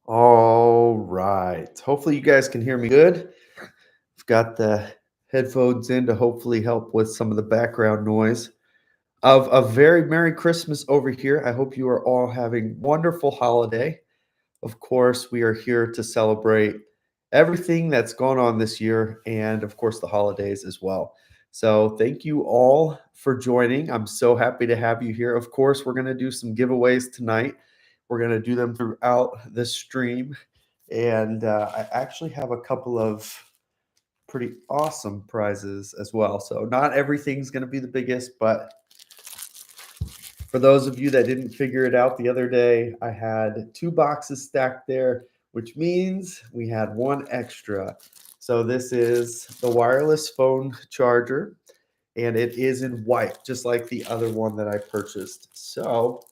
All right. Hopefully, you guys can hear me good. I've got the headphones in to hopefully help with some of the background noise of a very Merry Christmas over here. I hope you are all having wonderful holiday. Of course, we are here to celebrate everything that's gone on this year and, of course, the holidays as well. So, thank you all for joining. I'm so happy to have you here. Of course, we're going to do some giveaways tonight. We're going to do them throughout the stream. And I actually have a couple of pretty awesome prizes as well. So, not everything's going to be the biggest, but for those of you that didn't figure it out the other day, I had two boxes stacked there, which means we had one extra. So this is the wireless phone charger, and it is in white, just like the other one that I purchased. So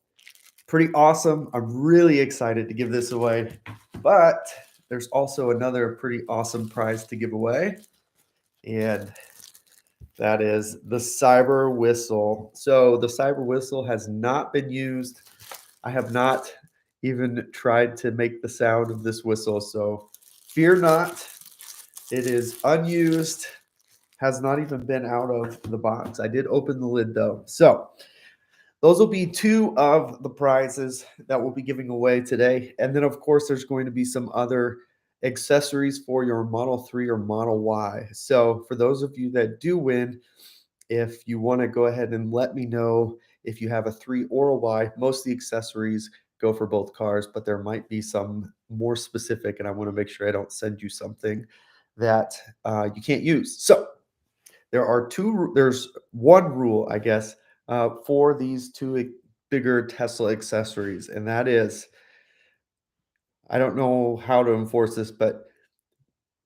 pretty awesome. I'm really excited to give this away, but there's also another pretty awesome prize to give away, and that is the Cyber Whistle. So the Cyber Whistle has not been used. I have not even tried to make the sound of this whistle. So fear not. It is unused, has not even been out of the box. I did open the lid though. So those will be two of the prizes that we'll be giving away today. And then, of course, there's going to be some other accessories for your Model 3 or Model Y. So, for those of you that do win, if you want to go ahead and let me know if you have a 3 or a Y, most of the accessories go for both cars, but there might be some more specific, and I want to make sure I don't send you something that you can't use. So, there's one rule, I guess, for these two bigger Tesla accessories, and that is, I don't know how to enforce this, but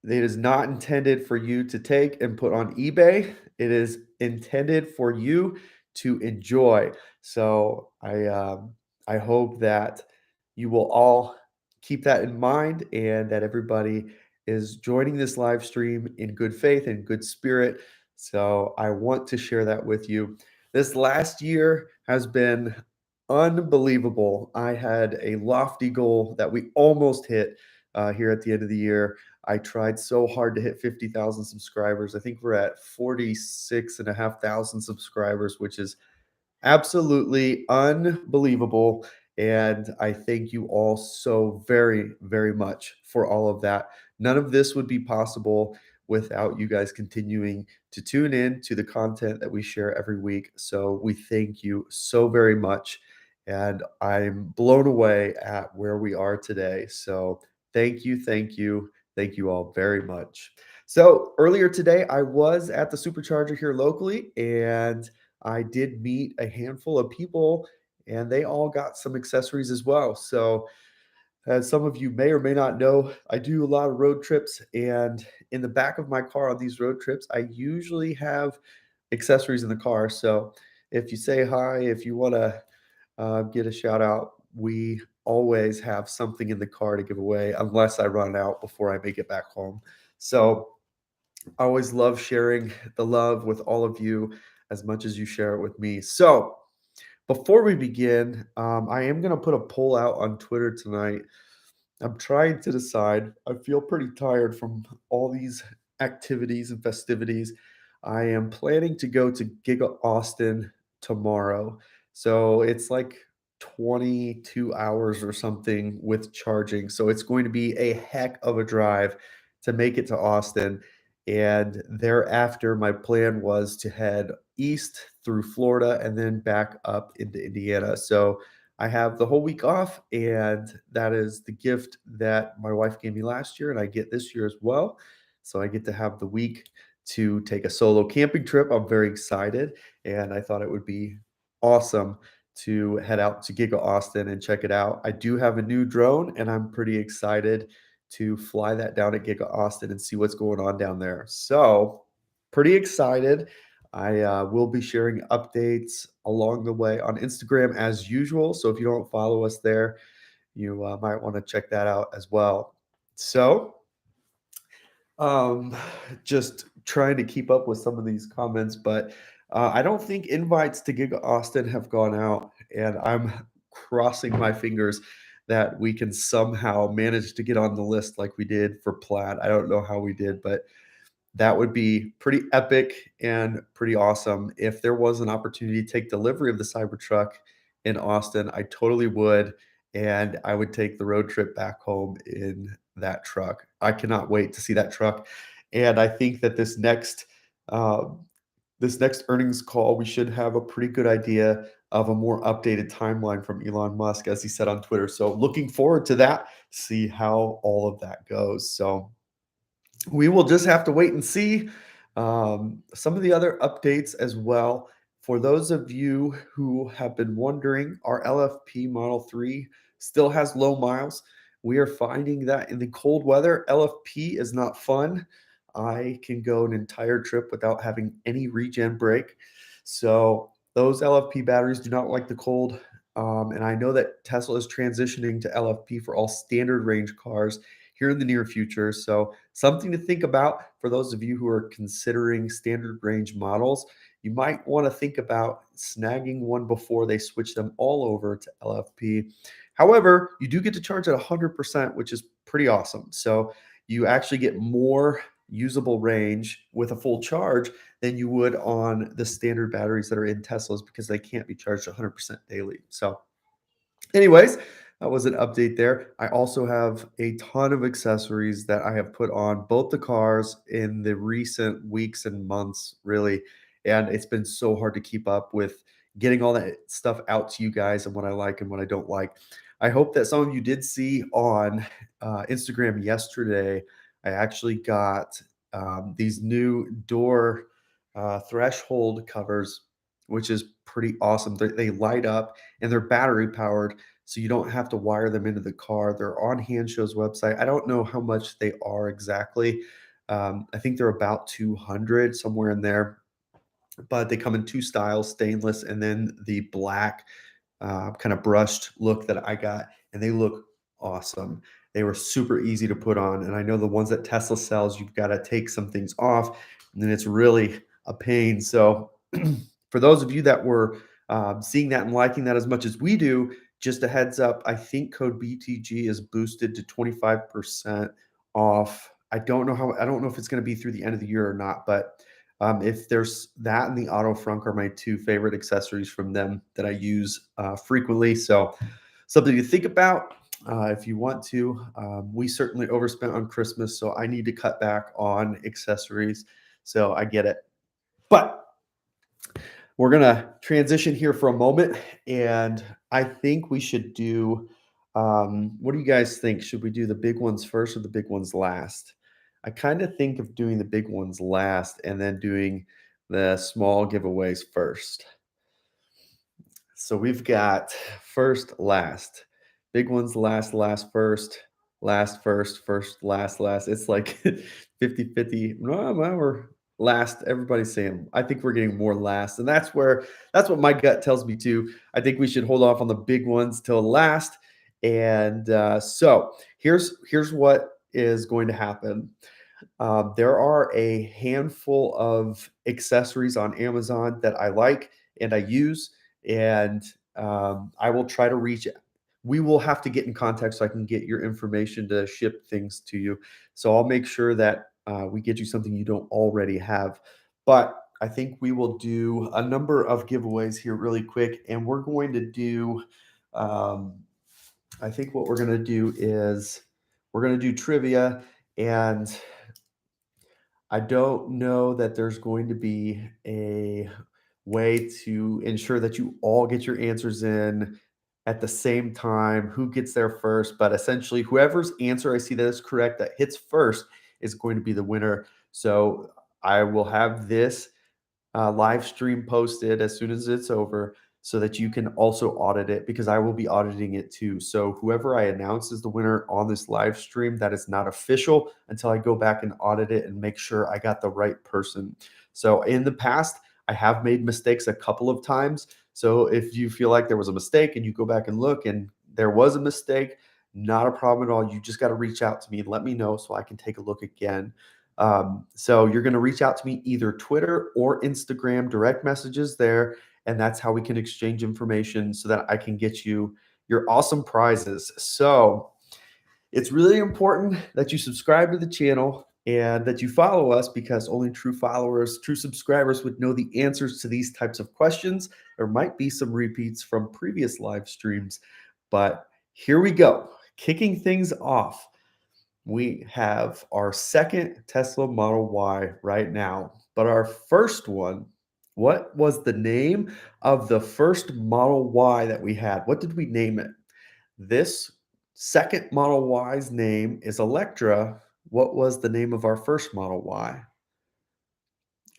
it is not intended for you to take and put on eBay. It is intended for you to enjoy. So I hope that you will all keep that in mind and that everybody is joining this live stream in good faith and good spirit. So I want to share that with you. This last year has been unbelievable. I had a lofty goal that we almost hit here at the end of the year. I tried so hard to hit 50,000 subscribers. I think we're at 46,500 subscribers, which is absolutely unbelievable. And I thank you all so very, very much for all of that. None of this would be possible without you guys continuing to tune in to the content that we share every week. So we thank you so very much. And I'm blown away at where we are today. So thank you, thank you, thank you all very much. So earlier today, I was at the supercharger here locally, and I did meet a handful of people, and they all got some accessories as well. So, as some of you may or may not know, I do a lot of road trips, and in the back of my car on these road trips, I usually have accessories in the car. So, if you say hi, if you want to get a shout out, we always have something in the car to give away, unless I run out before I make it back home. So, I always love sharing the love with all of you as much as you share it with me. So, before we begin, I am going to put a poll out on Twitter tonight. I'm trying to decide. I feel pretty tired from all these activities and festivities. I am planning to go to Giga Austin tomorrow. So it's like 22 hours or something with charging. So it's going to be a heck of a drive to make it to Austin. And thereafter, my plan was to head east through Florida and then back up into Indiana. So I have the whole week off, and that is the gift that my wife gave me last year, and I get this year as well. So I get to have the week to take a solo camping trip. I'm very excited, and I thought it would be awesome to head out to Giga Austin and check it out. I do have a new drone, and I'm pretty excited to fly that down at Giga Austin and see what's going on down there. So, pretty excited. I will be sharing updates along the way on Instagram as usual. So if you don't follow us there, you might want to check that out as well. So, um, just trying to keep up with some of these comments, but I don't think invites to Giga Austin have gone out, and I'm crossing my fingers. that we can somehow manage to get on the list like we did for Plaid. I don't know how we did, but that would be pretty epic and pretty awesome. If there was an opportunity to take delivery of the Cybertruck in Austin, I totally would, and I would take the road trip back home in that truck. I cannot wait to see that truck, and I think that um, this next earnings call, we should have a pretty good idea of a more updated timeline from Elon Musk, as he said on Twitter. So looking forward to that, see how all of that goes. So we will just have to wait and see. Some of the other updates as well. For those of you who have been wondering, our LFP Model 3 still has low miles. We are finding that in the cold weather, LFP is not fun. I can go an entire trip without having any regen brake. So those LFP batteries do not like the cold. And I know that Tesla is transitioning to LFP for all standard range cars here in the near future. So, something to think about for those of you who are considering standard range models. You might want to think about snagging one before they switch them all over to LFP. However, you do get to charge at 100%, which is pretty awesome. So, you actually get more usable range with a full charge than you would on the standard batteries that are in Teslas because they can't be charged 100% daily. So, anyways, that was an update there. I also have a ton of accessories that I have put on both the cars in the recent weeks and months, really. And it's been so hard to keep up with getting all that stuff out to you guys and what I like and what I don't like. I hope that some of you did see on Instagram yesterday. I actually got these new door threshold covers, which is pretty awesome. They light up and they're battery powered, so you don't have to wire them into the car. They're on Handshow's website. I don't know how much they are exactly. I think they're about 200, somewhere in there, but they come in two styles, stainless and then the black kind of brushed look that I got, and they look awesome. They were super easy to put on, and I know the ones that Tesla sells, you've got to take some things off, and then it's really a pain. So, for those of you that were seeing that and liking that as much as we do, just a heads up, I think code BTG is boosted to 25% off. I don't know if it's going to be through the end of the year or not, but if there's that and the Auto Frunk are my two favorite accessories from them that I use frequently. So something to think about if you want to. We certainly overspent on Christmas, so I need to cut back on accessories. So I get it. But we're going to transition here for a moment, and I think we should do what do you guys think? Should we do the big ones first or the big ones last? I kind of think of doing the big ones last and then doing the small giveaways first. So we've got first, last. Big ones last, last, first, last. It's like 50-50. No, well, we're last. Everybody's saying, I think we're getting more last. And that's what my gut tells me too. I think we should hold off on the big ones till last. And so here's what is going to happen. There are a handful of accessories on Amazon that I like and I use, and I will try to reach. We will have to get in contact so I can get your information to ship things to you. So I'll make sure that we get you something you don't already have. But I think we will do a number of giveaways here really quick, and we're going to do. Um, I think what we're going to do is we're going to do trivia and I don't know that there's going to be a way to ensure that you all get your answers in at the same time, who gets there first, but essentially whoever's answer I see that is correct that hits first is going to be the winner. So I will have this live stream posted as soon as it's over so that you can also audit it because I will be auditing it too. So whoever I announce as the winner on this live stream, that is not official until I go back and audit it and make sure I got the right person. So in the past, I have made mistakes a couple of times. So if you feel like there was a mistake and you go back and look and there was a mistake, not a problem at all. You just got to reach out to me and let me know so I can take a look again. So you're going to reach out to me either Twitter or Instagram, direct messages there, and that's how we can exchange information so that I can get you your awesome prizes. So it's really important that you subscribe to the channel and that you follow us because only true followers, true subscribers would know the answers to these types of questions. There might be some repeats from previous live streams, but here we go. Kicking things off, we have our second Tesla Model Y right now. But our first one, what was the name of the first Model Y that we had? What did we name it? This second Model Y's name is Electra. What was the name of our first Model Y?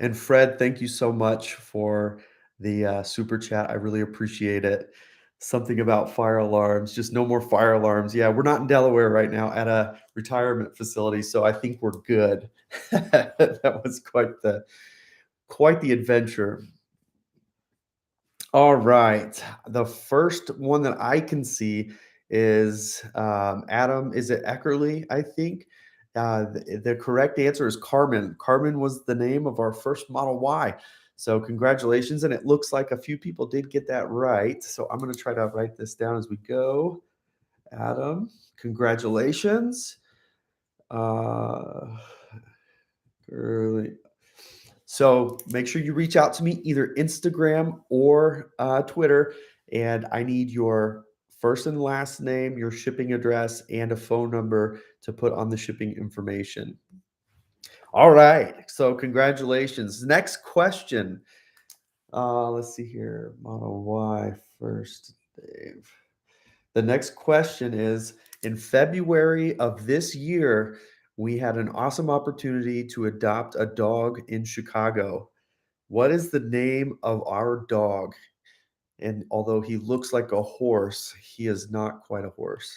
And Fred, thank you so much for the super chat. I really appreciate it. Something about fire alarms, just no more fire alarms. Yeah, we're not in Delaware right now at a retirement facility, so I think we're good. That was quite the adventure. All right. The first one that I can see is Adam. Is it Eckerly? I think. The correct answer is Carmen. Carmen was the name of our first Model Y. So congratulations. And it looks like a few people did get that right. So I'm going to try to write this down as we go. Adam, congratulations. Uh, Early. So make sure you reach out to me either Instagram or Twitter, and I need your first and last name, your shipping address, and a phone number to put on the shipping information. All right. So congratulations. Next question. Let's see here. Model Y first, Dave. The next question is, in February of this year, we had an awesome opportunity to adopt a dog in Chicago. What is the name of our dog? And although he looks like a horse, he is not quite a horse.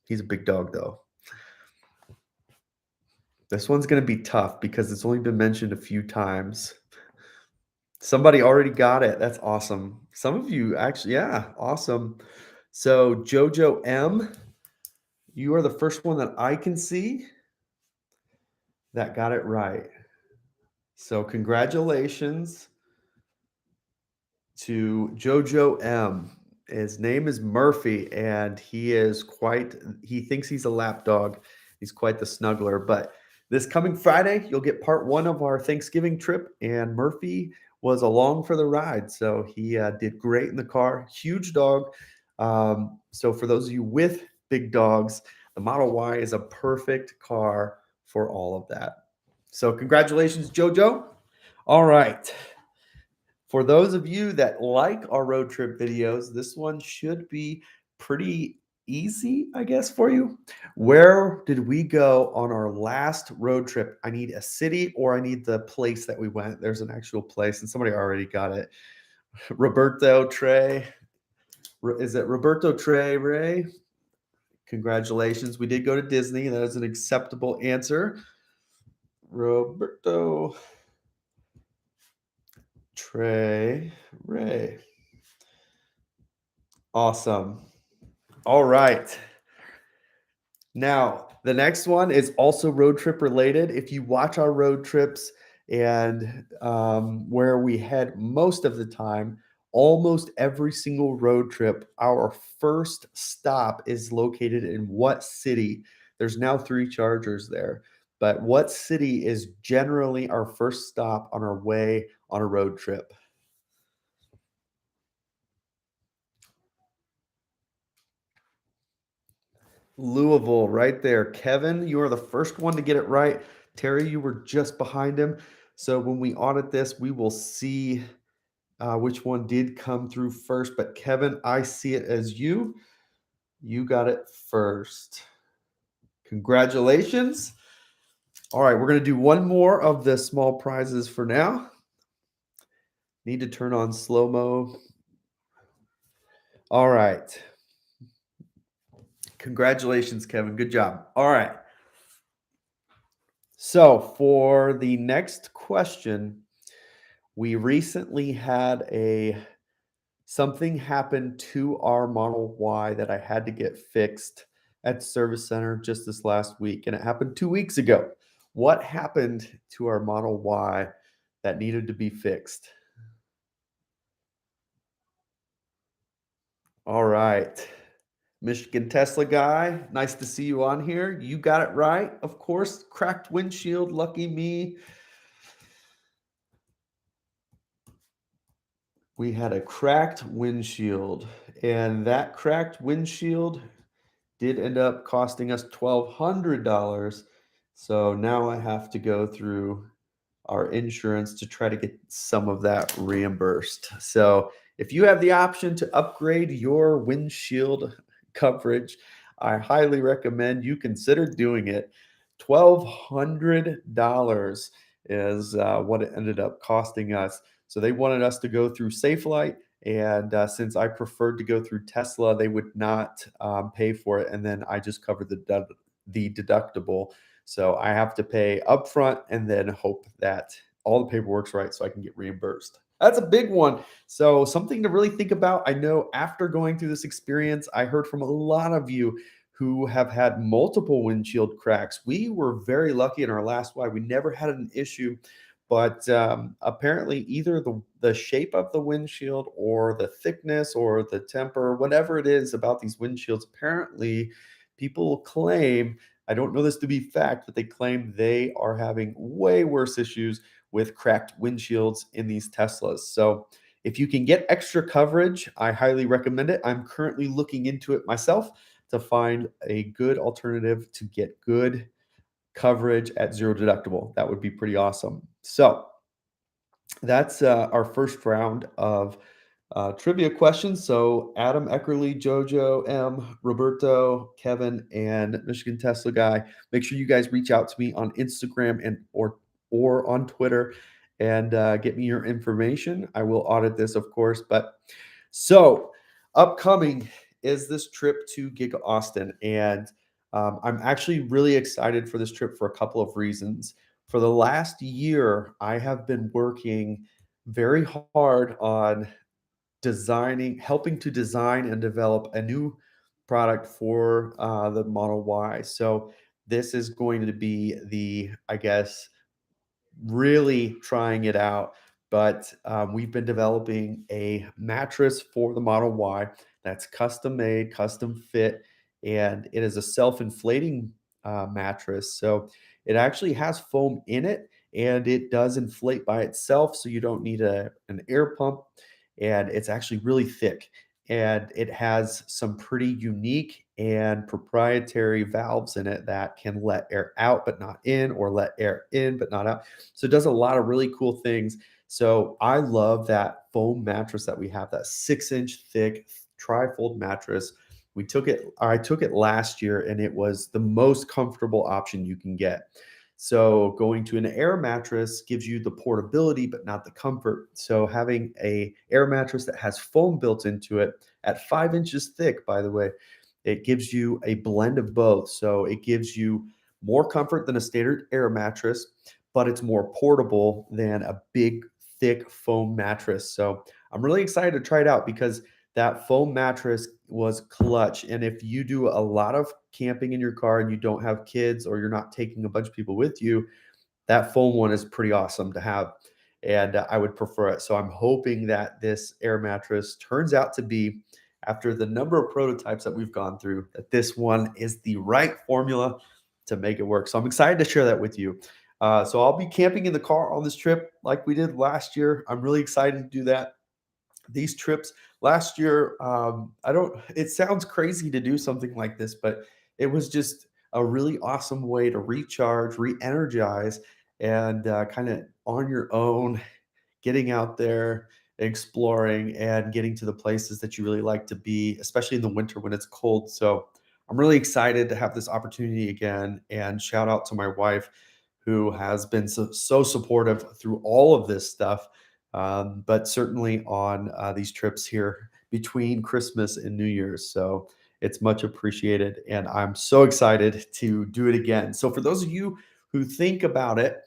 He's a big dog, though. This one's going to be tough because it's only been mentioned a few times. Somebody already got it. That's awesome. Some of you actually, yeah, awesome. So, Jojo M, you are the first one that I can see that got it right. So, congratulations to Jojo M. His name is Murphy, and he thinks he's a lap dog. He's quite the snuggler. But this coming Friday, you'll get part one of our Thanksgiving trip, and Murphy was along for the ride. So he did great in the car. Huge dog. So for those of you with big dogs, the Model Y is a perfect car for all of that. So congratulations, Jojo. All right. For those of you that like our road trip videos, this one should be pretty easy, I guess, for you. Where did we go on our last road trip? I need a city or I need the place that we went. There's an actual place, and somebody already got it. Roberto Trey. Is it Roberto Trey Ray? Congratulations. We did go to Disney. That is an acceptable answer. Roberto Trey Ray. Awesome. All right. Now, the next one is also road trip related. If you watch our road trips and where we head most of the time, almost every single road trip, our first stop is located in what city? There's now 3 chargers there, but what city is generally our first stop on our way on a road trip? Louisville, right there. Kevin, you are the first one to get it right. Terry, you were just behind him. So when we audit this, we will see which one did come through first. But Kevin, I see it as you. You got it first. Congratulations. All right, we're going to do one more of the small prizes for now. Need to turn on slow-mo. All right. Congratulations, Kevin. Good job. All right. So for the next question, we recently had something happen to our Model Y that I had to get fixed at service center just this last week, and it happened 2 weeks ago. What happened to our Model Y that needed to be fixed? All right. Michigan Tesla guy, nice to see you on here. You got it right, of course. Cracked windshield, lucky me. We had a cracked windshield, and that cracked windshield did end up costing us $1,200. So now I have to go through our insurance to try to get some of that reimbursed. So if you have the option to upgrade your windshield coverage, I highly recommend you consider doing it. $1,200 is what it ended up costing us. So they wanted us to go through SafeLight, and since I preferred to go through Tesla, they would not pay for it, and then I just covered the deductible. So I have to pay upfront and then hope that all the paperwork's right so I can get reimbursed. That's a big one. So something to really think about. I know after going through this experience, I heard from a lot of you who have had multiple windshield cracks. We were very lucky in our last Y. We never had an issue, but apparently either the shape of the windshield or the thickness or the temper, whatever it is about these windshields, apparently people claim, I don't know this to be fact, but they claim they are having way worse issues with cracked windshields in these Teslas. So if you can get extra coverage, I highly recommend it. I'm currently looking into it myself to find a good alternative to get good coverage at zero deductible. That would be pretty awesome. So that's our first round of trivia questions. So Adam Eckerly, Jojo M, Roberto, Kevin, and Michigan Tesla guy. Make sure you guys reach out to me on Instagram and or on Twitter and get me your information. I will audit this, of course. But so upcoming is this trip to Giga Austin, and I'm actually really excited for this trip for a couple of reasons. For the last year, I have been working very hard on helping to design and develop a new product for the Model Y. So this is going to be I guess, really trying it out. But we've been developing a mattress for the Model Y that's custom made, custom fit, and it is a self-inflating mattress. So it actually has foam in it, and it does inflate by itself. So you don't need an air pump, and it's actually really thick. And it has some pretty unique and proprietary valves in it that can let air out but not in, or let air in but not out. So it does a lot of really cool things. So I love that foam mattress that we have, that 6-inch thick trifold mattress. I took it last year, and it was the most comfortable option you can get. So going to an air mattress gives you the portability but not the comfort. So having a air mattress that has foam built into it at 5 inches thick, by the way, it gives you a blend of both. So it gives you more comfort than a standard air mattress, but it's more portable than a big, thick foam mattress. So I'm really excited to try it out because that foam mattress was clutch. And if you do a lot of camping in your car and you don't have kids, or you're not taking a bunch of people with you, that foam one is pretty awesome to have. And I would prefer it. So I'm hoping that this air mattress turns out to be, after the number of prototypes that we've gone through, that this one is the right formula to make it work. So I'm excited to share that with you. So I'll be camping in the car on this trip like we did last year. I'm really excited to do that. These trips last year, I don't, it sounds crazy to do something like this, but it was just a really awesome way to recharge, re-energize, and kind of on your own, getting out there, exploring, and getting to the places that you really like to be, especially in the winter when it's cold. So I'm really excited to have this opportunity again. And shout out to my wife, who has been so supportive through all of this stuff, but certainly on these trips here between Christmas and New Year's. So it's much appreciated. And I'm so excited to do it again. So for those of you who think about it,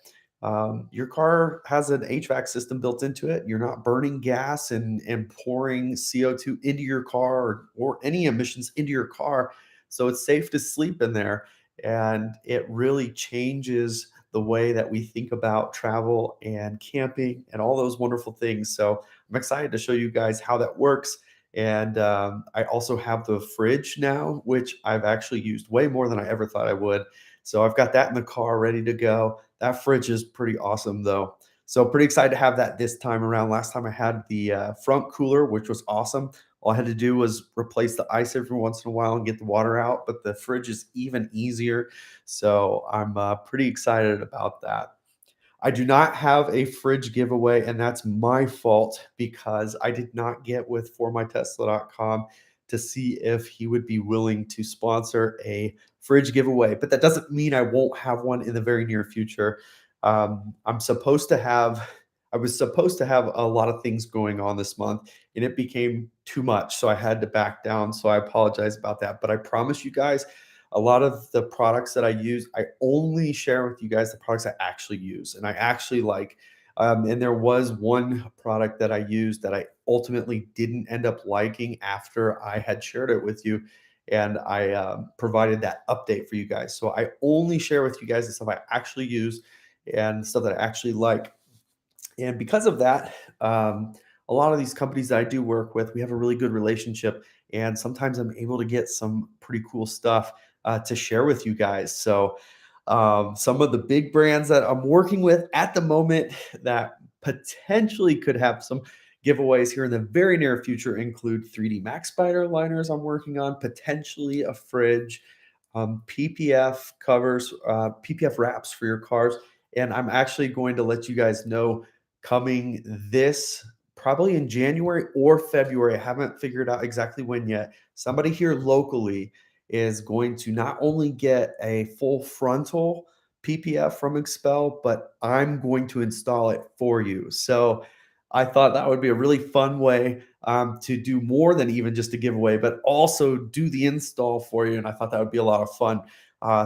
your car has an HVAC system built into it. You're not burning gas and pouring CO2 into your car, or any emissions into your car. So it's safe to sleep in there. And it really changes the way that we think about travel and camping and all those wonderful things. So I'm excited to show you guys how that works. And I also have the fridge now, which I've actually used way more than I ever thought I would. So I've got that in the car ready to go. That fridge is pretty awesome, though. So pretty excited to have that this time around. Last time I had the front cooler, which was awesome. All I had to do was replace the ice every once in a while and get the water out, but the fridge is even easier. So I'm pretty excited about that. I do not have a fridge giveaway, and that's my fault because I did not get with formytesla.com to see if he would be willing to sponsor a fridge giveaway. But that doesn't mean I won't have one in the very near future. I'm supposed to have, I was supposed to have a lot of things going on this month, and it became too much. So I had to back down. So I apologize about that. But I promise you guys, a lot of the products that I use, I only share with you guys the products I actually use and I actually like. And there was one product that I used that I ultimately didn't end up liking after I had shared it with you. And I provided that update for you guys. So I only share with you guys the stuff I actually use and stuff that I actually like. And because of that, a lot of these companies that I do work with, we have a really good relationship. And sometimes I'm able to get some pretty cool stuff to share with you guys. So, some of the big brands that I'm working with at the moment that potentially could have some giveaways here in the very near future include 3D Max Spider liners I'm working on, potentially a fridge, PPF covers, PPF wraps for your cars. And I'm actually going to let you guys know coming this probably in January or February. I haven't figured out exactly when yet. Somebody here locally is going to not only get a full frontal PPF from Expel, but I'm going to install it for you. So I thought that would be a really fun way to do more than even just a giveaway, but also do the install for you. And I thought that would be a lot of fun.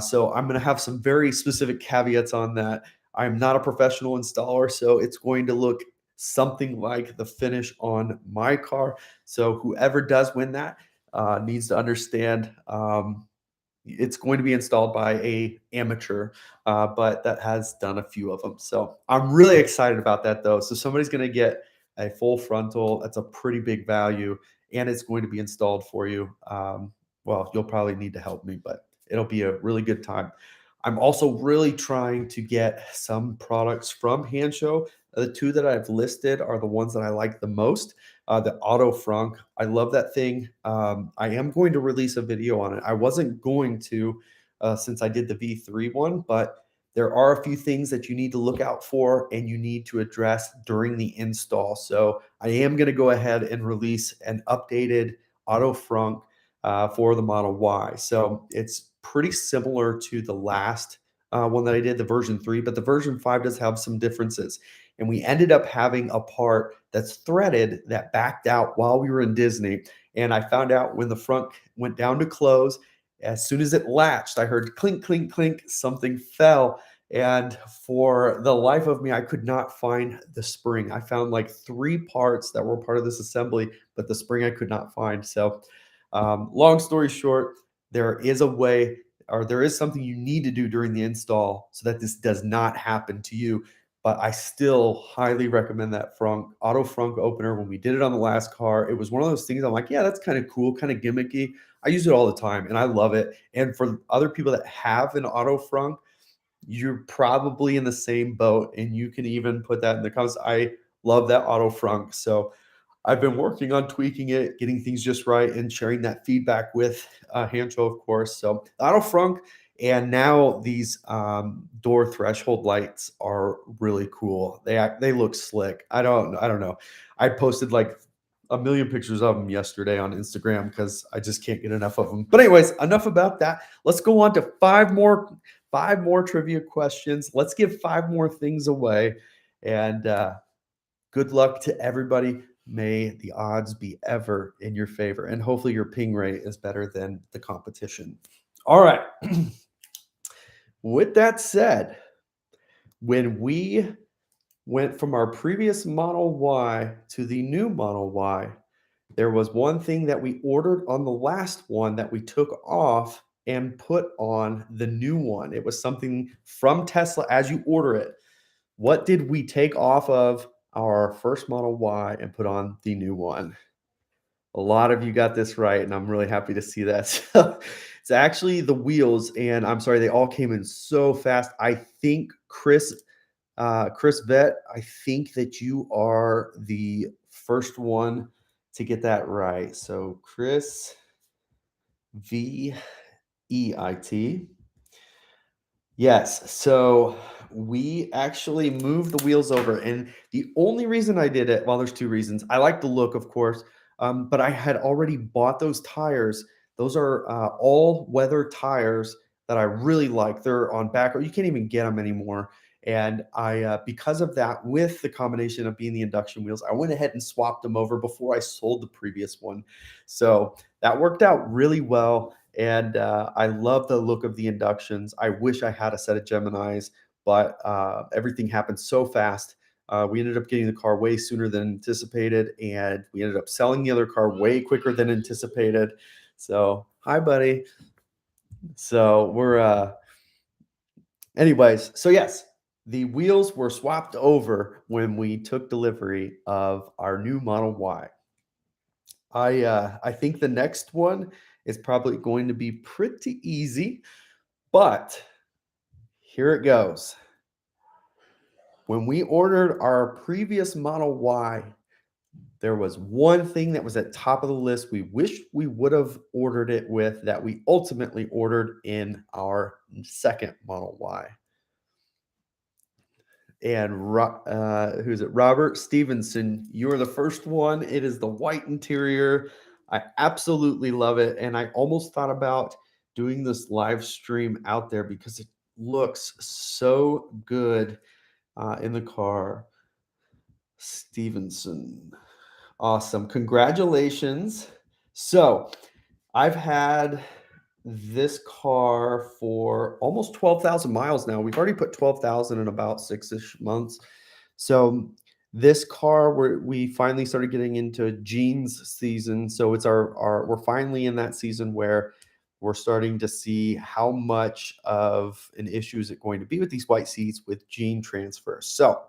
So I'm going to have some very specific caveats on that. I'm not a professional installer, so it's going to look something like the finish on my car. So whoever does win that needs to understand it's going to be installed by a amateur, but that has done a few of them. So I'm really excited about that though. So somebody's going to get a full frontal. That's a pretty big value, and it's going to be installed for you. Well, you'll probably need to help me, but it'll be a really good time. I'm also really trying to get some products from Handshow. The two that I've listed are the ones that I like the most. The Auto Frunk, I love that thing. I am going to release a video on it. I wasn't going to since I did the V3 one, but there are a few things that you need to look out for and you need to address during the install. So I am going to go ahead and release an updated Auto Frunk for the Model Y. So it's pretty similar to the last one that I did, the version 3, but the version 5 does have some differences. And we ended up having a part that's threaded that backed out while we were in Disney. And I found out when the front went down to close, as soon as it latched, I heard clink, clink, clink, something fell. And for the life of me, I could not find the spring. I found like 3 parts that were part of this assembly, but the spring I could not find. So, long story short, there is a way, or there is something you need to do during the install so that this does not happen to you. But I still highly recommend that frunk, auto frunk opener. When we did it on the last car, it was one of those things I'm like, yeah, that's kind of cool, kind of gimmicky. I use it all the time and I love it. And for other people that have an auto frunk, you're probably in the same boat and you can even put that in the comments. I love that auto frunk. So I've been working on tweaking it, getting things just right, and sharing that feedback with Hancho, of course. So Auto Frunk, and now these door threshold lights are really cool. They look slick. I don't know. I posted like a million pictures of them yesterday on Instagram because I just can't get enough of them. But anyways, enough about that. Let's go on to five more trivia questions. Let's give 5 more things away, and good luck to everybody. May the odds be ever in your favor. And hopefully your ping rate is better than the competition. All right. With that said, when we went from our previous Model Y to the new Model Y, there was one thing that we ordered on the last one that we took off and put on the new one. It was something from Tesla as you order it. What did we take off of our first Model Y and put on the new one? A lot of you got this right, and I'm really happy to see that. So it's actually the wheels, and I'm sorry, they all came in so fast. I think Chris Vett, I think that you are the first one to get that right. So Chris VEIT. Yes. So we actually moved the wheels over. And the only reason I did it, well, there's two reasons. I like the look, of course, but I had already bought those tires. Those are all weather tires that I really like. They're on back, or you can't even get them anymore. And because of that, with the combination of being the induction wheels, I went ahead and swapped them over before I sold the previous one. So that worked out really well. And I love the look of the inductions. I wish I had a set of Geminis, but everything happened so fast. We ended up getting the car way sooner than anticipated, and we ended up selling the other car way quicker than anticipated. So, hi, buddy. So anyways, so yes, the wheels were swapped over when we took delivery of our new Model Y. I think the next one is probably going to be pretty easy, but here it goes. When we ordered our previous Model Y, there was one thing that was at top of the list we wish we would have ordered it with that we ultimately ordered in our second Model Y. And who's it? Robert Stevenson, you are the first one. It is the white interior. I absolutely love it. And I almost thought about doing this live stream out there because it looks so good in the car. Stevenson. Awesome. Congratulations. So I've had this car for almost 12,000 miles now. We've already put 12,000 in about 6-ish months. So this car, we finally started getting into jeans season. So it's we're finally in that season where we're starting to see how much of an issue is it going to be with these white seats with gene transfer. So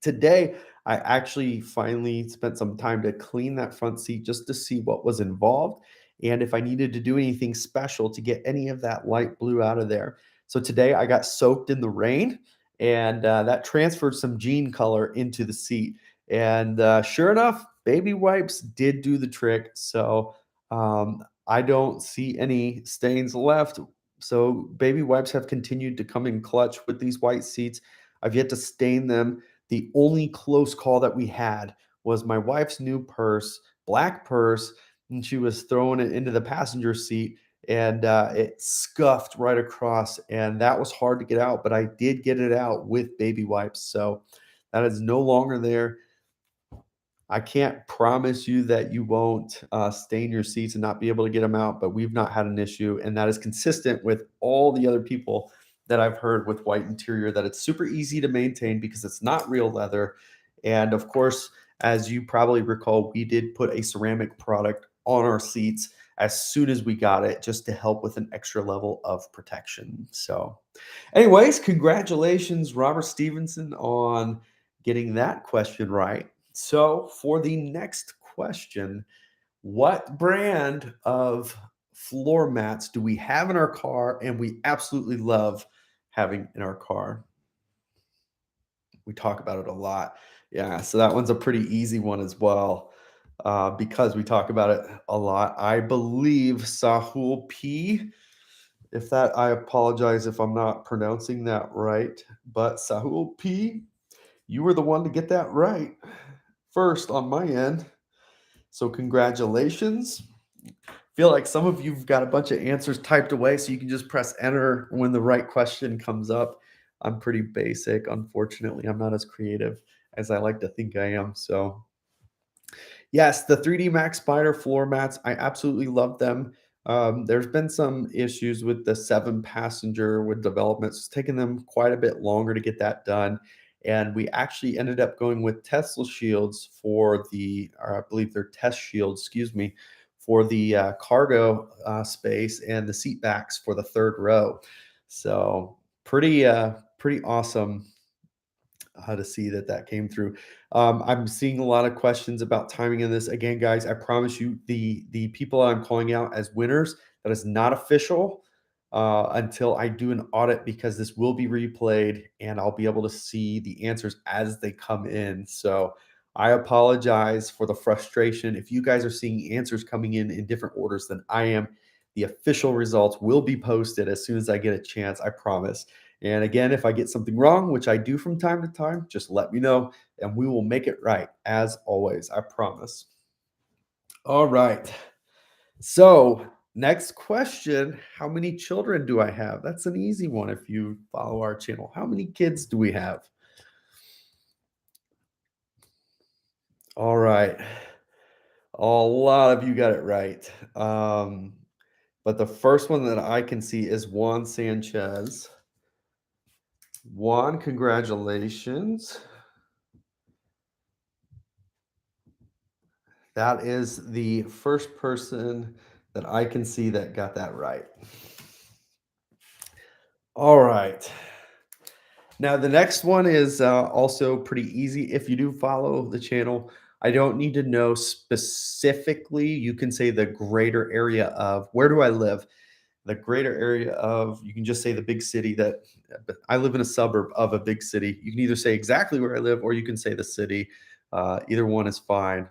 today, I actually finally spent some time to clean that front seat just to see what was involved and if I needed to do anything special to get any of that light blue out of there. So today I got soaked in the rain and that transferred some jean color into the seat. And sure enough, baby wipes did do the trick. So I don't see any stains left. So baby wipes have continued to come in clutch with these white seats. I've yet to stain them. The only close call that we had was my wife's new purse, black purse, and she was throwing it into the passenger seat and it scuffed right across. And that was hard to get out, but I did get it out with baby wipes. So that is no longer there. I can't promise you that you won't stain your seats and not be able to get them out, but we've not had an issue. And that is consistent with all the other people that I've heard with white interior, that it's super easy to maintain because it's not real leather. And of course, as you probably recall, we did put a ceramic product on our seats as soon as we got it just to help with an extra level of protection. So, anyways, congratulations, Robert Stevenson, on getting that question right. So, for the next question, what brand of floor mats do we have in our car and we absolutely love having in our car? We talk about it a lot. Yeah, so that one's a pretty easy one as well because we talk about it a lot. I believe Sahul P. If that, I apologize if I'm not pronouncing that right, but Sahul P, you were the one to get that right first on my end. So congratulations. Feel like some of you've got a bunch of answers typed away, so you can just press enter when the right question comes up. I'm pretty basic. Unfortunately, I'm not as creative as I like to think I am. So yes, the 3D Max Spider floor mats, I absolutely love them. There's been some issues with the 7-passenger with development. It's taken them quite a bit longer to get that done. And we actually ended up going with Tesla shields for or I believe they're test shields, excuse me, for the cargo space and the seat backs for the third row. So pretty awesome to see that that came through. I'm seeing a lot of questions about timing in this. Again, guys, I promise you, the people I'm calling out as winners, that is not official until I do an audit, because this will be replayed and I'll be able to see the answers as they come in. So I apologize for the frustration. If you guys are seeing answers coming in different orders than I am, the official results will be posted as soon as I get a chance, I promise. And again, if I get something wrong, which I do from time to time, just let me know and we will make it right, as always, I promise. All right. So, next question, how many children do I have? That's an easy one if you follow our channel. How many kids do we have? All right. A lot of you got it right. But the first one that I can see is Juan Sanchez. Juan, congratulations. That is the first person that I can see that got that right. All right. Now, the next one is also pretty easy. If you do follow the channel, I don't need to know specifically. You can say the greater area of, where do I live? The greater area of, you can just say the big city that I live in, a suburb of a big city. You can either say exactly where I live or you can say the city. Either one is fine.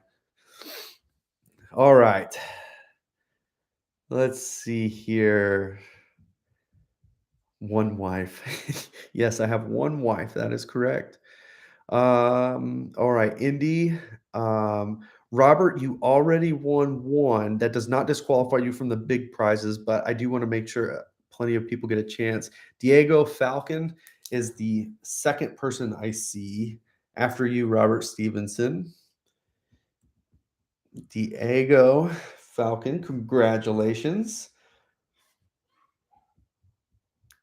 All right. Let's see here. One wife. Yes, I have one wife. That is correct. All right, Indy. Robert, you already won one. That does not disqualify you from the big prizes, but I do want to make sure plenty of people get a chance. Diego Falcon is the second person I see after you, Robert Stevenson. Diego Falcon, congratulations.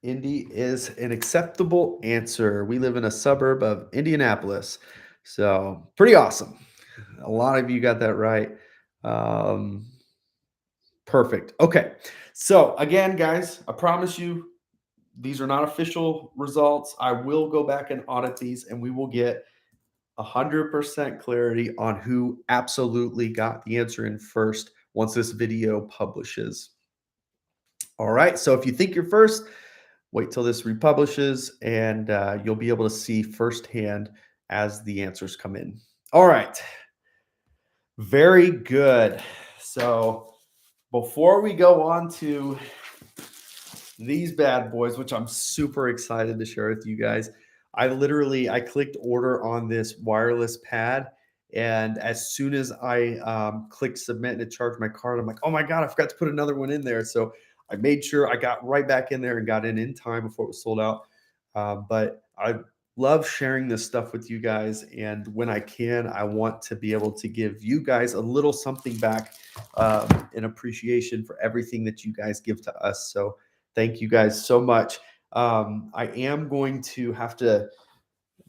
Indy is an acceptable answer. We live in a suburb of Indianapolis. So, pretty awesome. A lot of you got that right. Um, Perfect. Okay. So, again, guys, I promise you, these are not official results. I will go back and audit these, and we will get 100% clarity on who absolutely got the answer in first once this video publishes. All right. So, if you think you're first, wait till this republishes and you'll be able to see firsthand as the answers come in. All right. Very good. So before we go on to these bad boys, which I'm super excited to share with you guys, I clicked order on this wireless pad. And as soon as I clicked submit and it charged my card, I'm like, oh my God, I forgot to put another one in there. So I made sure I got right back in there and got in time before it was sold out. But I love sharing this stuff with you guys. And when I can, I want to be able to give you guys a little something back in appreciation for everything that you guys give to us. So thank you guys so much. I am going to have to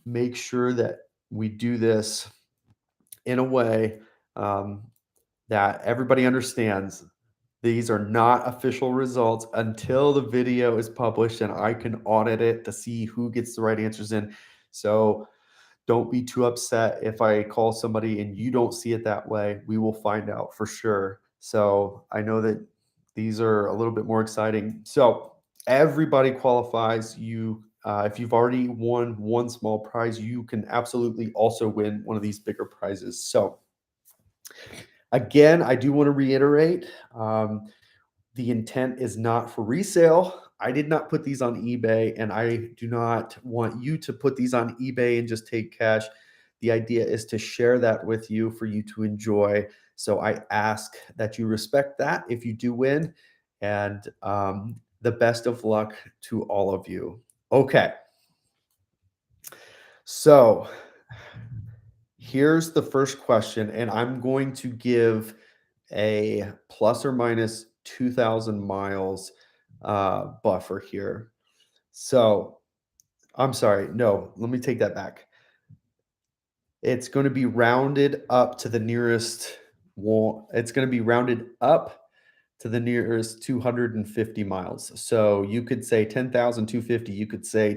make sure that we do this in a way that everybody understands. These are not official results until the video is published and I can audit it to see who gets the right answers in. So don't be too upset if I call somebody and you don't see it that way. We will find out for sure. So I know that these are a little bit more exciting. So everybody qualifies. If you've already won one small prize, you can absolutely also win one of these bigger prizes. So again, I do want to reiterate, the intent is not for resale. I did not put these on eBay, and I do not want you to put these on eBay and just take cash. The idea is to share that with you for you to enjoy. So I ask that you respect that if you do win, and the best of luck to all of you. Okay. So here's the first question, and I'm going to give a plus or minus 2,000 miles buffer here. So I'm sorry. No, let me take that back. It's going to be rounded up to the nearest one. It's going to be rounded up to the nearest 250 miles. So you could say 10,250. You could say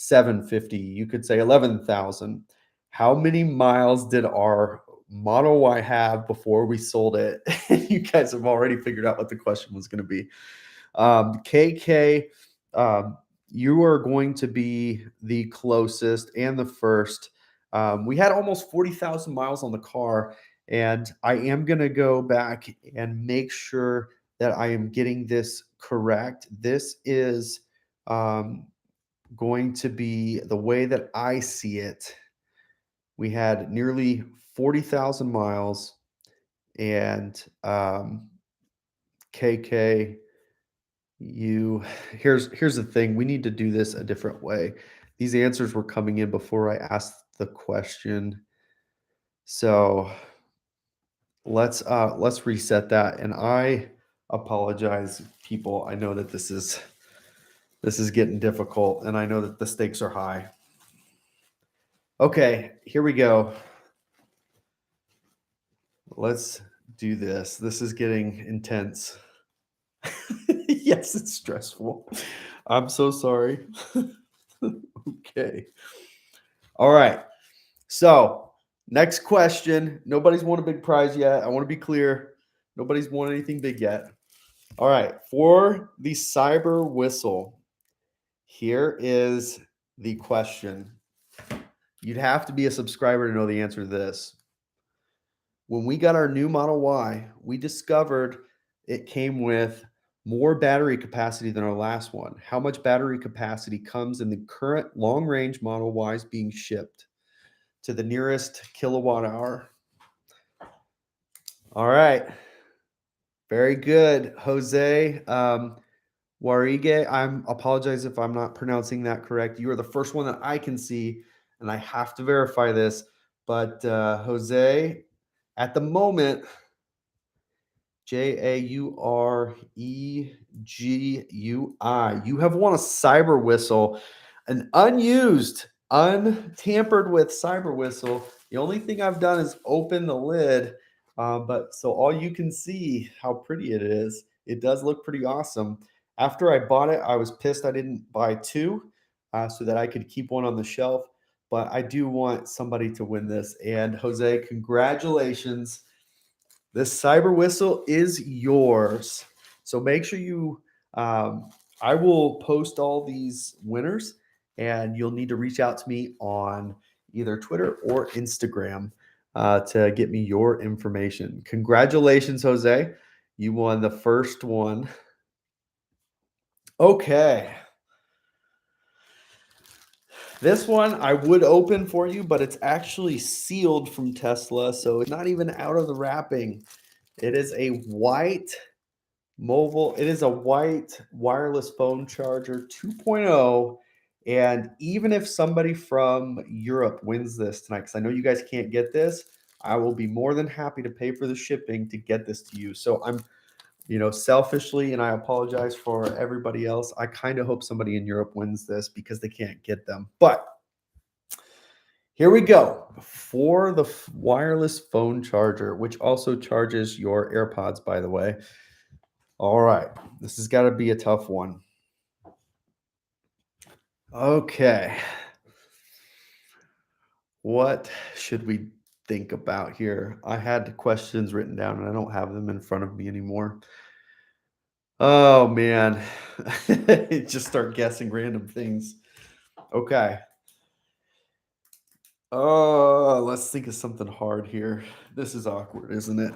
750. You could say 11,000. How many miles did our Model Y have before we sold it? You guys have already figured out what the question was going to be. KK, um, you are going to be the closest and the first. We had almost 40,000 miles on the car, and I am going to go back and make sure that I am getting this correct. This is going to be the way that I see it. We had nearly 40,000 miles, and KK, you here's the thing. We need to do this a different way. These answers were coming in before I asked the question. So let's reset that. And I apologize, people. I know that this is getting difficult, and I know that the stakes are high. Okay, here we go. Let's do this. This is getting intense. Yes, it's stressful. I'm so sorry. Okay. All right. So, next question. Nobody's won a big prize yet. I want to be clear. Nobody's won anything big yet. All right. For the cyber whistle, here is the question. You'd have to be a subscriber to know the answer to this. When we got our new Model Y, we discovered it came with more battery capacity than our last one. How much battery capacity comes in the current long-range Model Ys being shipped to the nearest kilowatt hour? All right. Very good. Jose Warige, I apologize if I'm not pronouncing that correct. You are the first one that I can see, and I have to verify this. But Jose, at the moment, Jauregui, you have won a cyber whistle, an unused, untampered with cyber whistle. The only thing I've done is open the lid, but so all you can see how pretty it is. It does look pretty awesome. After I bought it, I was pissed I didn't buy two, so that I could keep one on the shelf. But I do want somebody to win this. And Jose, congratulations. This cyber whistle is yours. So make sure you, I will post all these winners, and you'll need to reach out to me on either Twitter or Instagram to get me your information. Congratulations, Jose. You won the first one. Okay. This one I would open for you, but it's actually sealed from Tesla, so it's not even out of the wrapping. It is a white wireless phone charger 2.0. And even if somebody from Europe wins this tonight, because I know you guys can't get this, I will be more than happy to pay for the shipping to get this to you. So I'm, selfishly, and I apologize for everybody else, I kind of hope somebody in Europe wins this because they can't get them. But here we go for the wireless phone charger, which also charges your AirPods, by the way. All right, this has got to be a tough one. Okay. What should we think about here? I had questions written down and I don't have them in front of me anymore. Oh man. Just start guessing random things. Okay. Oh, let's think of something hard here. This is awkward, isn't it?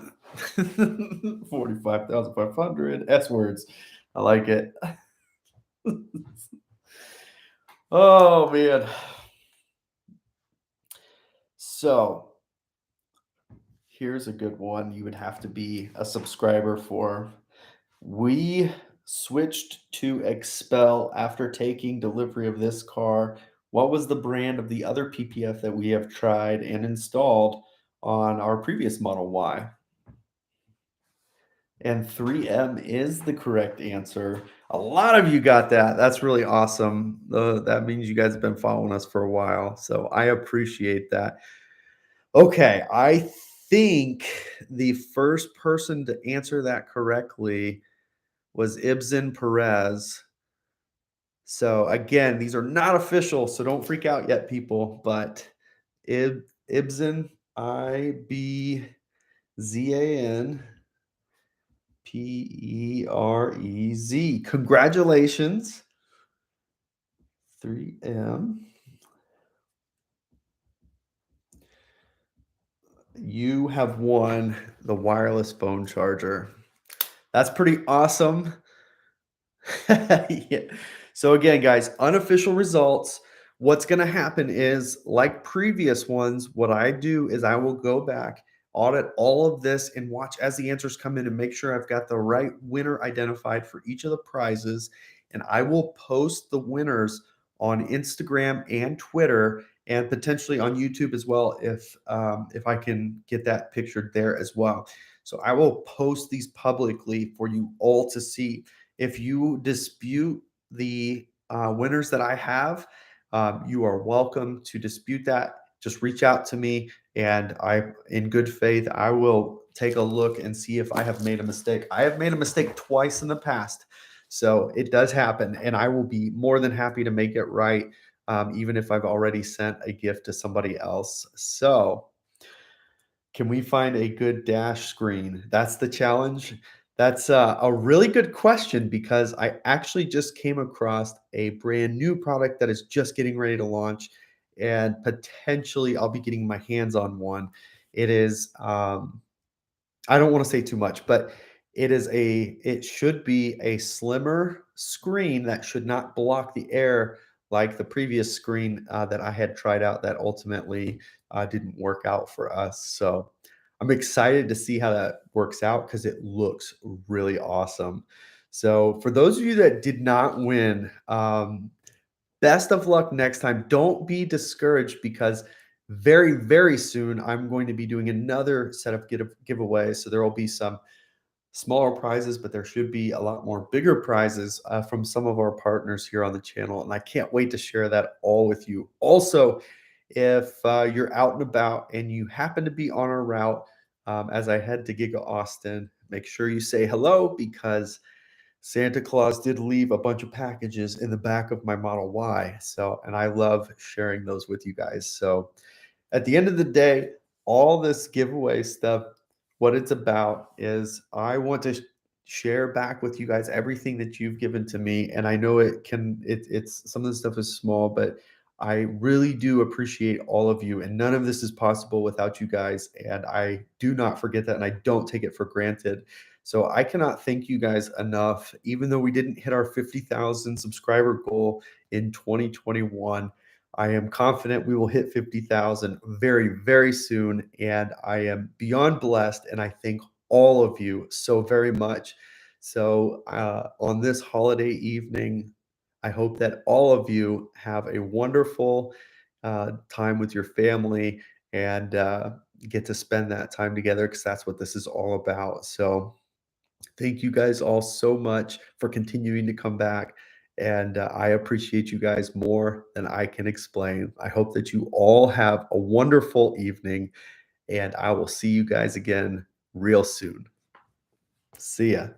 45,500 S words. I like it. Oh man. So here's a good one you would have to be a subscriber for. We switched to Expel after taking delivery of this car. What was the brand of the other PPF that we have tried and installed on our previous Model Y? And 3M is the correct answer. A lot of you got that. That's really awesome. That means you guys have been following us for a while. So I appreciate that. Okay, I think the first person to answer that correctly was Ibsen Perez. So again, these are not official, so don't freak out yet, people. But Ibzan, Ibzanprez. Congratulations, 3M. You have won the wireless phone charger. That's pretty awesome. Yeah. So again, guys, unofficial results. What's going to happen is, like previous ones, what I do is I will go back, audit all of this, and watch as the answers come in and make sure I've got the right winner identified for each of the prizes. And I will post the winners on Instagram and Twitter, and potentially on YouTube as well, if I can get that pictured there as well. So I will post these publicly for you all to see. If you dispute the winners that I have, you are welcome to dispute that. Just reach out to me, and in good faith, I will take a look and see if I have made a mistake. I have made a mistake twice in the past, so it does happen, and I will be more than happy to make it right, even if I've already sent a gift to somebody else. So, can we find a good dash screen? That's the challenge. That's a really good question, because I actually just came across a brand new product that is just getting ready to launch, and potentially I'll be getting my hands on one. It is I don't want to say too much, but it should be a slimmer screen that should not block the air like the previous screen that I had tried out that ultimately didn't work out for us. So I'm excited to see how that works out, because it looks really awesome. So for those of you that did not win, best of luck next time. Don't be discouraged, because very, very soon I'm going to be doing another set of giveaways. So there will be some smaller prizes, but there should be a lot more bigger prizes from some of our partners here on the channel. And I can't wait to share that all with you. Also, if you're out and about and you happen to be on our route as I head to Giga Austin, make sure you say hello, because Santa Claus did leave a bunch of packages in the back of my Model Y. So, and I love sharing those with you guys. So, at the end of the day, all this giveaway stuff, what it's about is I want to share back with you guys everything that you've given to me. And I know it's some of the stuff is small, but I really do appreciate all of you. And none of this is possible without you guys. And I do not forget that. And I don't take it for granted. So I cannot thank you guys enough. Even though we didn't hit our 50,000 subscriber goal in 2021, I am confident we will hit 50,000 very, very soon. And I am beyond blessed. And I thank all of you so very much. So, on this holiday evening, I hope that all of you have a wonderful time with your family, and get to spend that time together, because that's what this is all about. So, thank you guys all so much for continuing to come back. And I appreciate you guys more than I can explain. I hope that you all have a wonderful evening, and I will see you guys again real soon. See ya.